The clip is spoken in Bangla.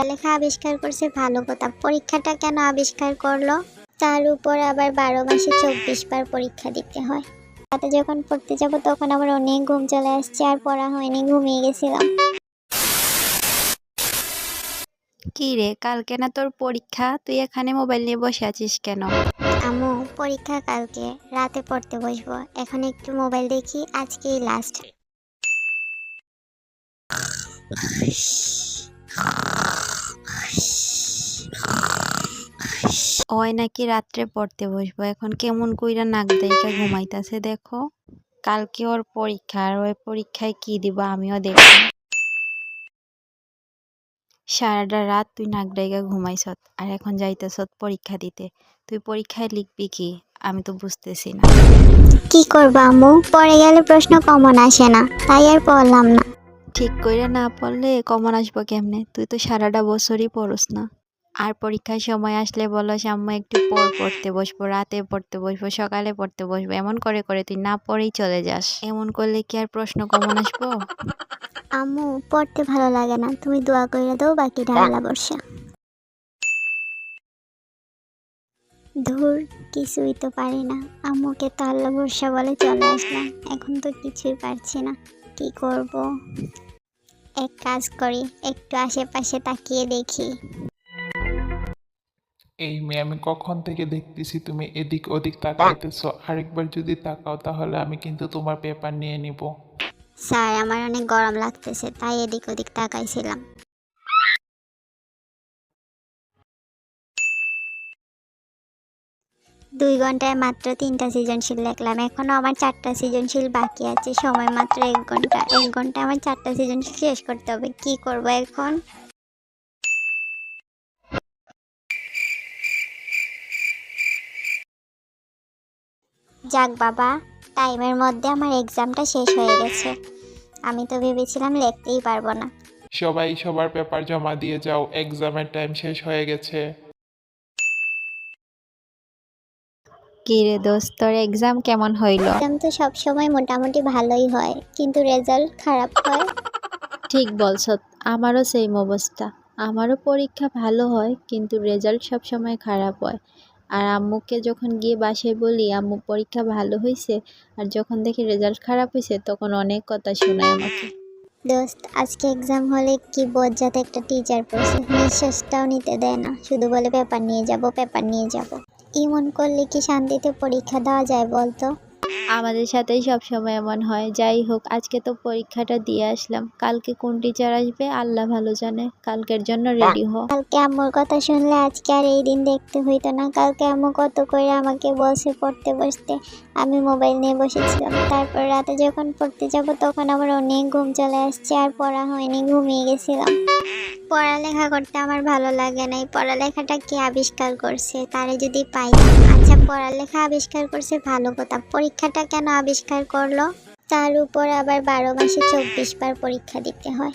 লেখা আবিষ্কার করছে ভালো কথা, পরীক্ষাটা কেন আবিষ্কার করলো? তার উপর আবার 12 মাসে 24 বার পরীক্ষা দিতে হয়। রাতে যখন পড়তে যাব তখন আমার অনেক ঘুম চলে আসছে, আর পড়া হয়নি, ঘুমিয়ে গেছিলাম। কি রে, কালকে না তোর পরীক্ষা? তুই এখানে মোবাইল নিয়ে বসে আছিস কেন? আম্মু, পরীক্ষা কালকে, রাতে পড়তে বসবো। এখন একটু মোবাইল দেখি, আজকেই লাস্ট। ওই নাকি রাত্রে পড়তে বসবো, এখন কেমন কইরা নাক দাইকা ঘুমাইতাছে দেখো। কালকে ওর পরীক্ষা, আর ওই পরীক্ষায় কি দিব আমিও দেখব। সারাটা রাত তুই নাক ডাইকা ঘুমাইছত, আর এখন যাইতেছত পরীক্ষা দিতে। তুই পরীক্ষায় লিখবি কি আমি তো বুঝতেছি না। কি করবো আম্মু, পড়ে গেলে প্রশ্ন কমন আসে না, তাই আর পড়লাম না। ঠিক কইরা না পড়লে কমন আসবো কেমনে? তুই তো সারাটা বছরই পড়স না। আর পরীক্ষার সময় আসলে বলস আম্মু একটু পর পড়তে বসবো, রাতে পড়তে বসবো, সকালে পড়তে বসবো, এমন করে করে তুই না পড়েই চলে যাস। এমন করলে কি আর প্রশ্ন কমন আসবো? আম্মু, পড়তে ভালো লাগে না, তুমি দোয়া কইরা দাও বাকিটা আল্লাহ ভরসা। ধুর, কিছুই তো পারি না। আম্মুকে তো আল্লাহ ভরসা বলে চলে আসলাম, এখন তো কিছুই পারছি না। কি করব? এক কাজ করি, একটু আশেপাশে তাকিয়ে দেখি। এই মেয়ে, আমি কখন থেকে দেখতেছি তুমি এদিক ওদিক তাকাইতেছো। আরেকবার যদি তাকাও তাহলে আমি কিন্তু তোমার পেপার নিয়ে নিব। স্যার, আমার অনেক গরম লাগতেছে, তাই এদিক ওদিক তাকাইছিলাম। 2 ঘন্টায় মাত্র 3টা সৃজনশীল লিখলাম, এখনো আমার 4টা সৃজনশীল বাকি আছে। সময় মাত্র 1 ঘন্টা। 1 ঘন্টায় আমার 4টা সৃজনশীল শেষ করতে হবে। কি করব এখন? যাক বাবা, টাইমের মধ্যে আমার এক্সামটা শেষ হয়ে গেছে। আমি তো ভেবেছিলাম লিখতেই পারবো না। সবাই সবার পেপার জমা দিয়ে যাও, এক্সামের টাইম শেষ হয়ে গেছে। কি রে দোস্ত, তোর এক্সাম কেমন হইল? এক্সাম তো সবসময় মোটামুটি ভালোই হয়, কিন্তু রেজাল্ট খারাপ হয়। ঠিক বলছত, আমারও সেম অবস্থা। আমারও পরীক্ষা ভালো হয়, কিন্তু রেজাল্ট সবসময় খারাপ হয়। আর আম্মুকে যখন গিয়ে বাসায় বলি আম্মু পরীক্ষা ভালো হয়েছে, আর যখন দেখি রেজাল্ট খারাপ হয়েছে তখন অনেক কথা শোনায় আমাকে। দোস্ত, আজকে এক্সাম হলে কি বজ্জাত একটা টিচার পড়ছে, নিঃশ্বাসটাও নিতে দেয় না, শুধু বলে পেপার নিয়ে যাব, পেপার নিয়ে যাব। এমন করলে কি শান্তিতে পরীক্ষা দেওয়া যায় বলতো? আমাদের সাথেই সব সময় এমন হয়। যাই হোক, আজকে তো পরীক্ষাটা দিয়ে আসলাম, কালকে কোন টিচার আসবে আল্লাহ ভালো জানে। কালকের জন্য রেডি হ। কালকে আম্মুর কথা শুনলে আজকে আর এই দিন দেখতে হইতো না। কালকে আম্মু কত করে আমাকে বলছে পড়তে বসতে, আমি মোবাইল নিয়ে বসেছিলাম। তারপর রাতে যখন পড়তে যাব তখন আমার অনেক ঘুম চলে আসছে, আর পড়া হয়নি, ঘুমিয়ে গেছিলাম। পড়ালেখা করতে আমার ভালো লাগে না। এই পড়ালেখাটা কে আবিষ্কার করছে, তারে যদি পাইতাম। আচ্ছা, পড়ালেখা আবিষ্কার করছে ভালো কথা, পরীক্ষাটা কেন আবিষ্কার করলো? তার উপর আবার 12 মাসে 24 বার পরীক্ষা দিতে হয়।